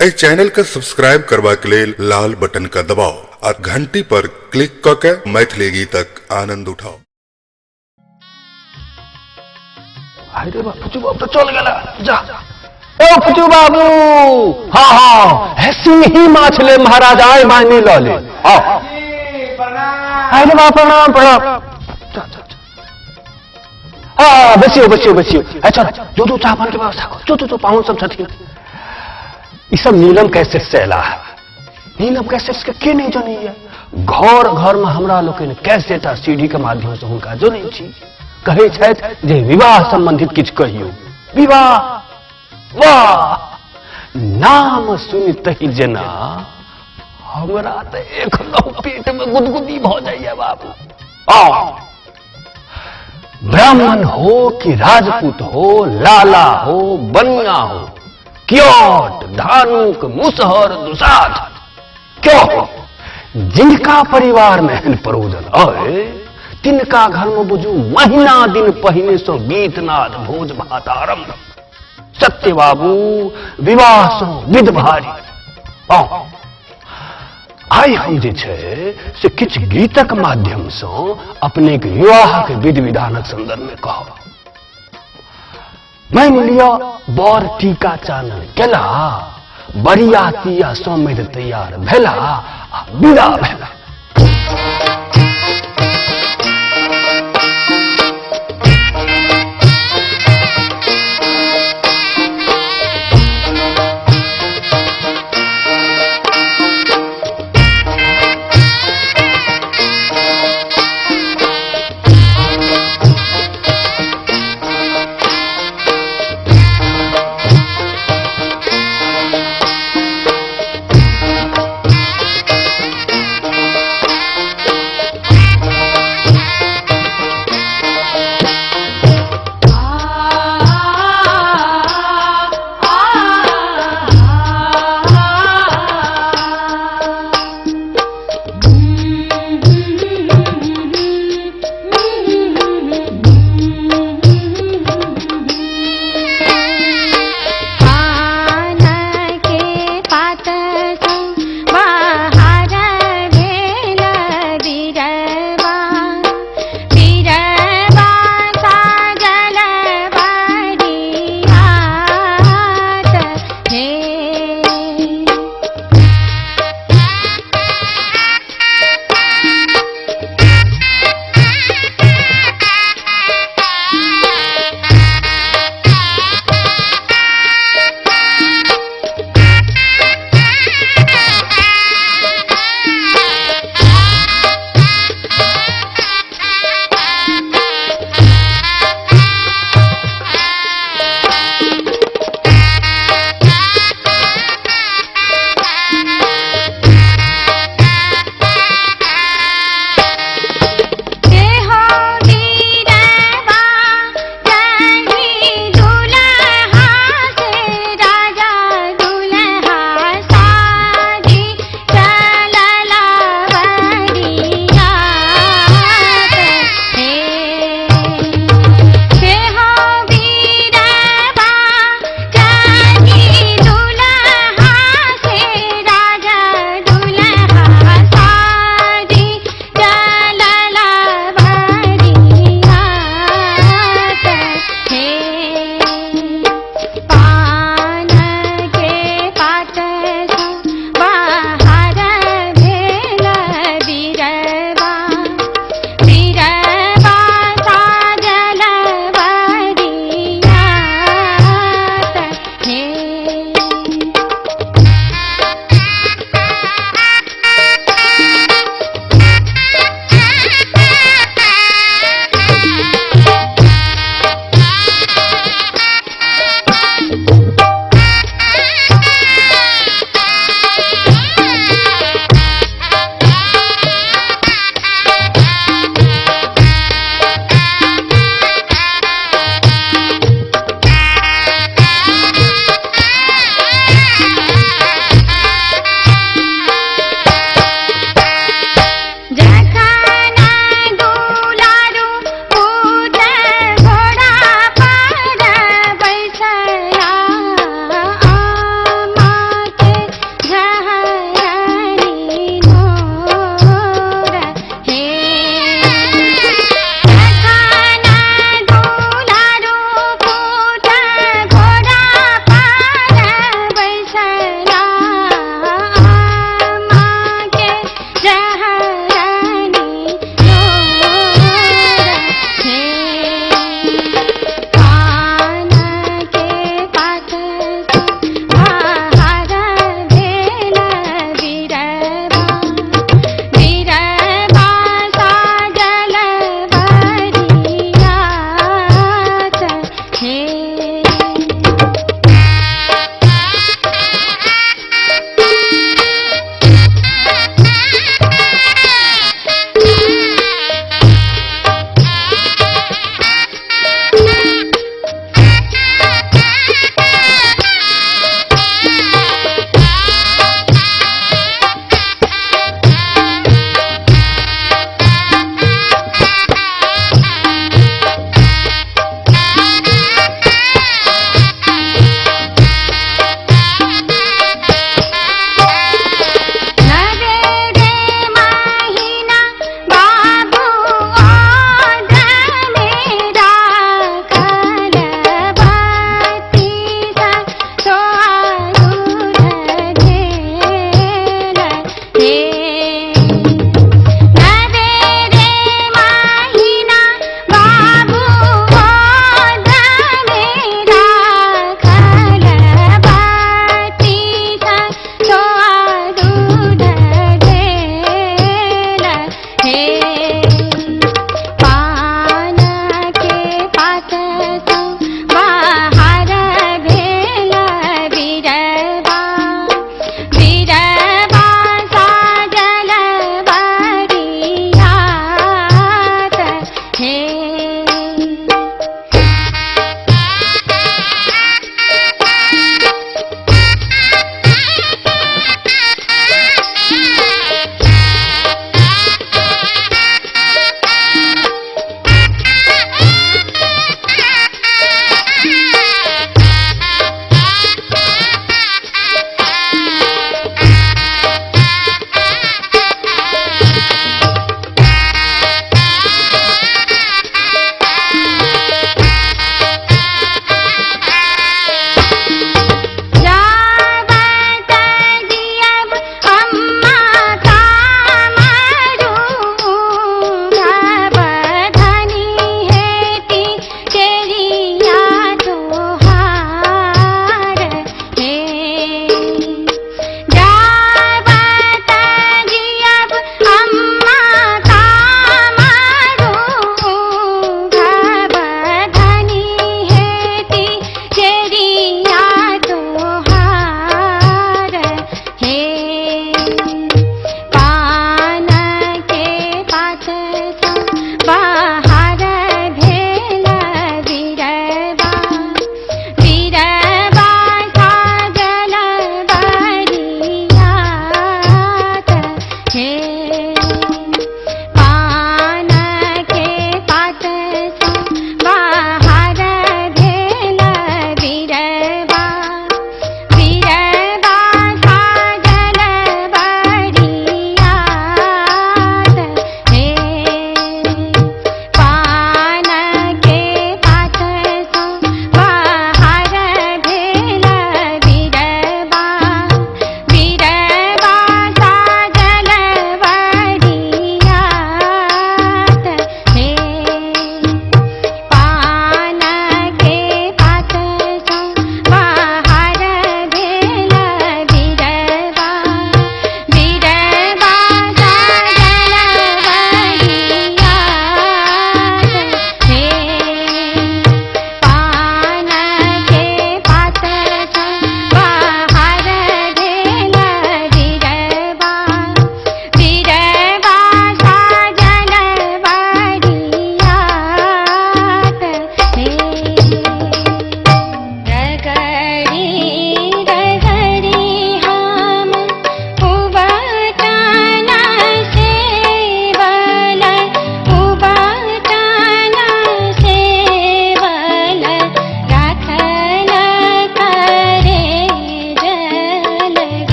ए channel का subscribe करवा के लिए लाल बटन का दबाओ और घंटी पर क्लिक करके मैथिली गीतक आनंद उठाओ। अरे फुचू बाबू तो चल गया जा। ओ फुचू बाबू, हाँ हाँ है सिंही माछले महाराज आए मायने लॉले। अरे बाप प्रणाम प्रणाम। हाँ बसियो बसियो बसियो। अच्छा जो चाह पान के व्यवस्था करो, जो पाहुन सब छथिन। ये सब नीलम कैसे सेला है। नीलम कैसे के नहीं जानी है। घर घर में हमरा लोग कैसे सीढ़ी के माध्यम से हुनका जो नहीं छी कहे छथि जे विवाह संबंधित किछ कहियो। विवाह वाह नाम सुनते ही जना हमरा तो एकदम पेट में गुदगुदी भ जाइए बाबू। ब्राह्मण हो कि राजपूत हो, लाला हो, बनिया हो, क्योट, धानुक, मुसहर, दुसाध, क्यों जिनका परिवार में एहन परोजन है तिनका घर में बुझू महीना दिन पहिने से गीतनाद भोज भात आरंभ। सत्य बाबू विवाह से विध भारी। आई हम जे छे से किछ गीतक माध्यम से अपने के विवाह के विधि विधानक संदर्भ में कहब। मान लिया बर टीका चानन केला, बरियातिया सोमेद तैयार भेला, विदा भेला।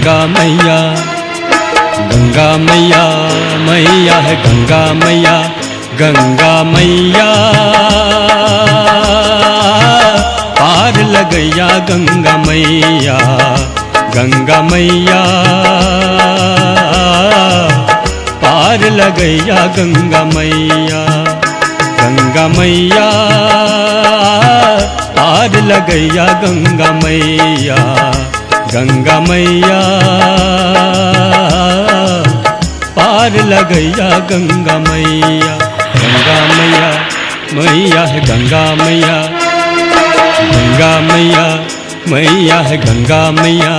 गंगा मैया, गंगा मैया, मैया है गंगा मैया, गंगा मैया पार लगैया गंगा मैया, गंगा मैया पार लगैया गंगा मैया, गंगा मैया पार लगैया गंगा मैया, गंगा मैया पार लगैया गंगा मैया, गंगा मैया, मैया है गंगा मैया, गंगा मैया, मैया है गंगा मैया।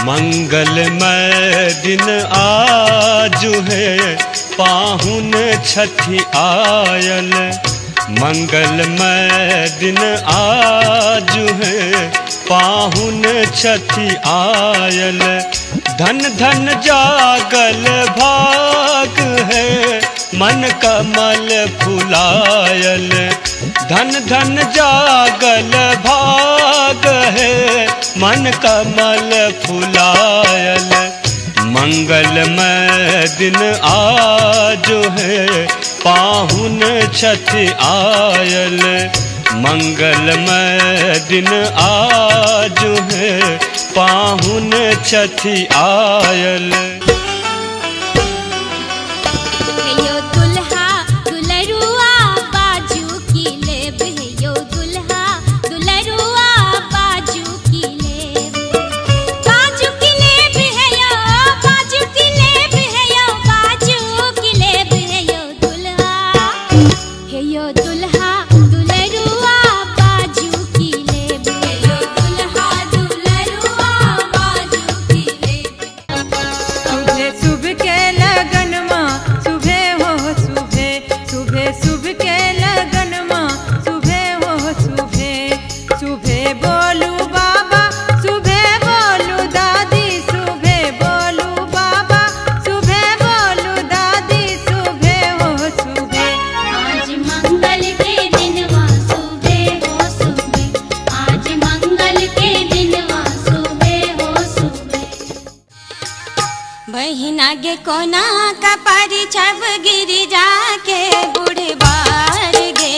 मंगलमय दिन आजु है पाहुन छठी आयल, मंगलमय दिन आजु है पाहुन छठी आयल, धन धन जागल भाग है मन कमल फुलायल, धन धन जागल भाग है मन कमल फुलायल, मंगलमय दिन आज है पाहुन छठी आयल, मंगलमय दिन आज है पाहुन छठी आयल। बहिना गे कोना का पारी छब गिरी जाके बुढ़बार गे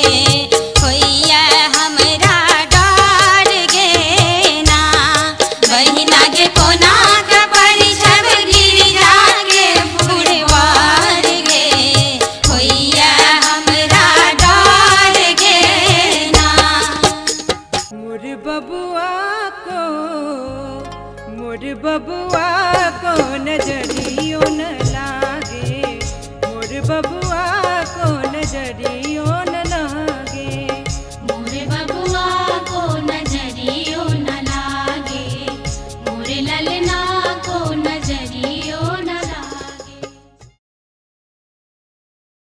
होइया हमरा डार गे ना, बहिना गे कोना का पारी छब गिरी जाके बुढ़बार गे होइया हमरा डार गे ना। मोर बबुआ को नजरियों न लागे, मोर बबुआ को नजरियों